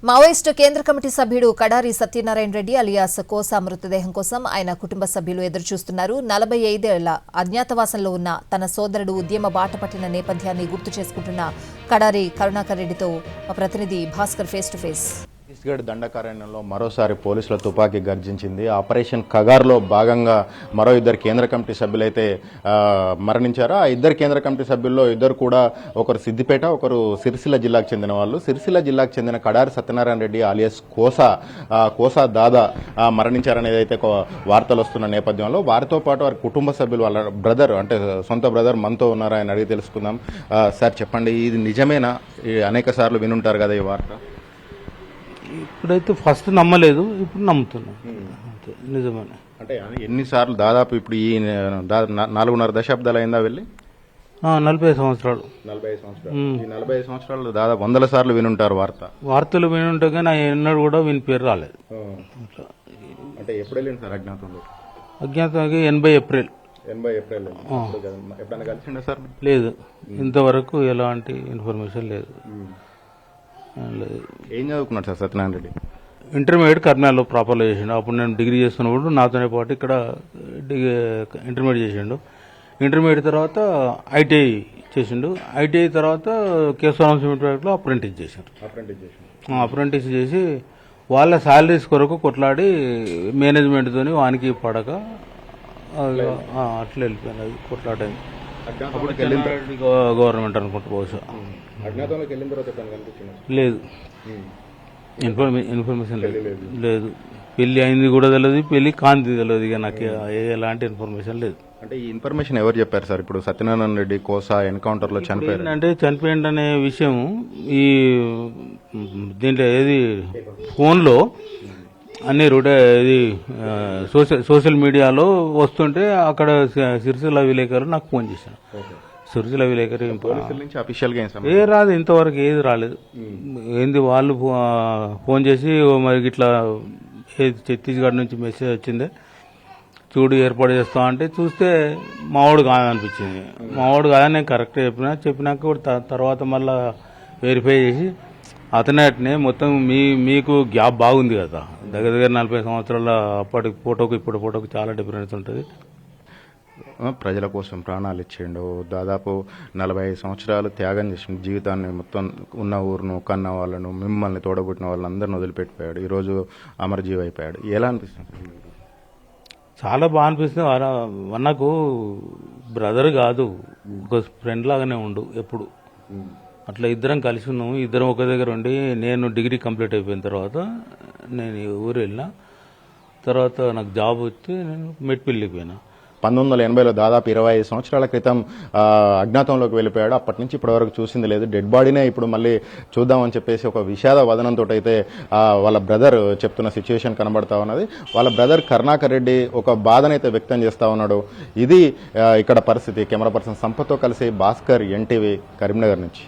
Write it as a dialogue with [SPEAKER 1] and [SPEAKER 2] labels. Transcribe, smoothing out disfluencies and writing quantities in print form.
[SPEAKER 1] Maoist కేంద్ర committee సభ్యుడు Kadari Satyanarayana Reddy alias Kosa మృతదేహం కోసం ఆయన కుటుంబ సభ్యులు ఎదురుచూస్తున్నారు. 45 ఏళ్ల అజ్ఞాతవాసంలో ఉన్న తన సోదరుడు ఉద్యమ బాట పట్టిన నేపథ్యాన్ని గుర్తు చేసుకుంటున్న కడారి కరుణాకర్ రెడ్డితో మా ప్రతినిధి Bhaskar face to face.
[SPEAKER 2] Chhattisgarh దండకారణ్యంలో మరోసారి పోలీసుల తుపాకీ గర్జించింది. ఆపరేషన్ కగార్లో భాగంగా మరో ఇద్దరు కేంద్ర కమిటీ సభ్యులైతే మరణించారు. ఆ ఇద్దరు కేంద్ర కమిటీ సభ్యుల్లో ఇద్దరు కూడా ఒకరు సిద్దిపేట, ఒకరు సిరిసిల్ల జిల్లాకు చెందిన వాళ్ళు. సిరిసిల్ల జిల్లాకు చెందిన కడారి సత్యనారాయణ రెడ్డి ఆలియాస్ కోసా దాదా మరణించారనేది అయితే వార్తలు వస్తున్న నేపథ్యంలో వారితో పాటు వారి కుటుంబ సభ్యులు వాళ్ళ బ్రదర్ అంటే సొంత బ్రదర్ మనతో ఉన్నారు. ఆయన అడిగి తెలుసుకుందాం. సార్ చెప్పండి, ఇది నిజమేనా? అనేక సార్లు వినుంటారు కదా ఈ వార్త.
[SPEAKER 3] ఇప్పుడైతే ఫస్ట్ నమ్మలేదు, ఇప్పుడు నమ్ముతున్నాను. అంతే, నిజమేనా
[SPEAKER 2] అంటే ఎన్నిసార్లు దాదాపు ఇప్పుడు ఈ 4.5 దశాబ్దాలు అయిందా వెళ్ళి?
[SPEAKER 3] 45 సంవత్సరాలు.
[SPEAKER 2] 45 సంవత్సరాలు. ఈ 45 సంవత్సరాలు దాదాపు 100 సార్లు వినుంటారు
[SPEAKER 3] వార్తలు వినుంటే కానీ ఎన్నడూ కూడా విని పేరు రాలేదు.
[SPEAKER 2] అంటే ఎప్పుడు వెళ్ళింది సార్ అజ్ఞాతంలో?
[SPEAKER 3] అజ్ఞాతంగా 80 ఏప్రిల్.
[SPEAKER 2] 80 ఏప్రిల్. ఎప్పుడైనా కలిసిండే సార్?
[SPEAKER 3] లేదు, ఇంతవరకు ఎలాంటి ఇన్ఫర్మేషన్ లేదు.
[SPEAKER 2] ఏం చదువుకున్నాడు సార్ సత్యనారాయణ రెడ్డి?
[SPEAKER 3] ఇంటర్మీడియట్ కర్నాల్లో ప్రాపర్లో చేసిండు. అప్పుడు నేను డిగ్రీ చేస్తున్నప్పుడు నాతోనే పాటు ఇక్కడ ఇంటర్మీడియట్ చేసిండు. ఇంటర్మీడియట్ తర్వాత ఐటీఐ చేసిండు. ఐటీఐ తర్వాత కేశవరామ్ సిమెంట్ ఫ్యాక్టరీలో అప్రెంటిస్ చేశారు. అప్రెంటిస్ చేసి వాళ్ళ శాలరీస్ కొరకు కొట్లాడి మేనేజ్మెంట్తో వానికి పడక అట్లా వెళ్ళిపోయింది. అది కొట్లాడేది అప్పుడు గవర్నమెంట్ అనుకుంటా బహుశా. లేదు, ఇన్ఫర్మేషన్ లేదు. పెళ్లి అయింది కూడా తెలియదు, పెళ్లి కాంతి తెలియదు. ఇక నాకు ఎలాంటి ఇన్ఫర్మేషన్ లేదు.
[SPEAKER 2] అంటే ఈ ఇన్ఫర్మేషన్ ఎవరు చెప్పారు సార్? ఇప్పుడు సత్యనారాయణ రెడ్డి కోసా ఎన్కౌంటర్ లో చనిపోయారు
[SPEAKER 3] అంటే చనిపోయింది అనే విషయం ఈ దీంట్లో ఏది ఫోన్లో అన్ని ఇది సోషల్ మీడియాలో వస్తుంటే అక్కడ సిరిసిల్ల విలేకరు నాకు ఫోన్ చేశాను. సిరిసిల్ల విలేకరు రాదు, ఇంతవరకు ఏది రాలేదు. ఏంది వాళ్ళు ఫోన్ చేసి మరి ఇట్లా ఛత్తీస్గఢ్ నుంచి మెసేజ్ వచ్చిందే చూడు ఏర్పాటు చేస్తా అంటే చూస్తే మావాడు కాదనిపించింది. మావాడు కాదని నేను కరెక్ట్ చెప్పినాక కూడా తర్వాత మళ్ళా వెరిఫై చేసి అతనే మొత్తం మీకు గ్యాప్ బాగుంది కదా, దగ్గర 40 సంవత్సరాల అప్పటి ఫోటోకు ఇప్పుడు ఫోటోకు చాలా డిఫరెన్స్ ఉంటుంది.
[SPEAKER 2] ప్రజల కోసం ప్రాణాలు ఇచ్చిండు. దాదాపు 45 సంవత్సరాలు త్యాగం చేసిండు. జీవితాన్ని మొత్తం ఉన్న ఊరును, కన్న వాళ్ళను, మిమ్మల్ని తోడబుట్టిన వాళ్ళందరినీ వదిలిపెట్టిపోయాడు. ఈరోజు అమరజీవి అయిపోయాడు. ఎలా అనిపిస్తుంది?
[SPEAKER 3] చాలా బాగా అనిపిస్తుంది. నాకు బ్రదర్ కాదు, ఒక ఫ్రెండ్ లాగానే ఉండు ఎప్పుడు. అట్లా ఇద్దరం కలిసి ఉన్నాము. ఇద్దరం ఒక దగ్గర ఉండి నేను డిగ్రీ కంప్లీట్ అయిపోయిన తర్వాత నేను ఊరు వెళ్ళిన తర్వాత నాకు జాబ్ వస్తే నేను మెట్పల్లికి పోయినా.
[SPEAKER 2] 1980లో దాదాపు 25 సంవత్సరాల క్రితం అజ్ఞాతంలోకి వెళ్ళిపోయాడు. అప్పటి నుంచి ఇప్పటి వరకు చూసింది లేదు. డెడ్ బాడీనే ఇప్పుడు మళ్ళీ చూద్దామని చెప్పేసి ఒక విషాద వదనంతో అయితే వాళ్ళ బ్రదర్ చెప్తున్న సిచ్యువేషన్ కనబడతా ఉన్నది. వాళ్ళ బ్రదర్ కరుణాకర్ రెడ్డి ఒక బాధనైతే వ్యక్తం చేస్తా ఉన్నాడు. ఇది ఇక్కడ పరిస్థితి. కెమెరా పర్సన్ సంపత్తో కలిసి భాస్కర్, ఎన్టీవీ, కరీంనగర్ నుంచి.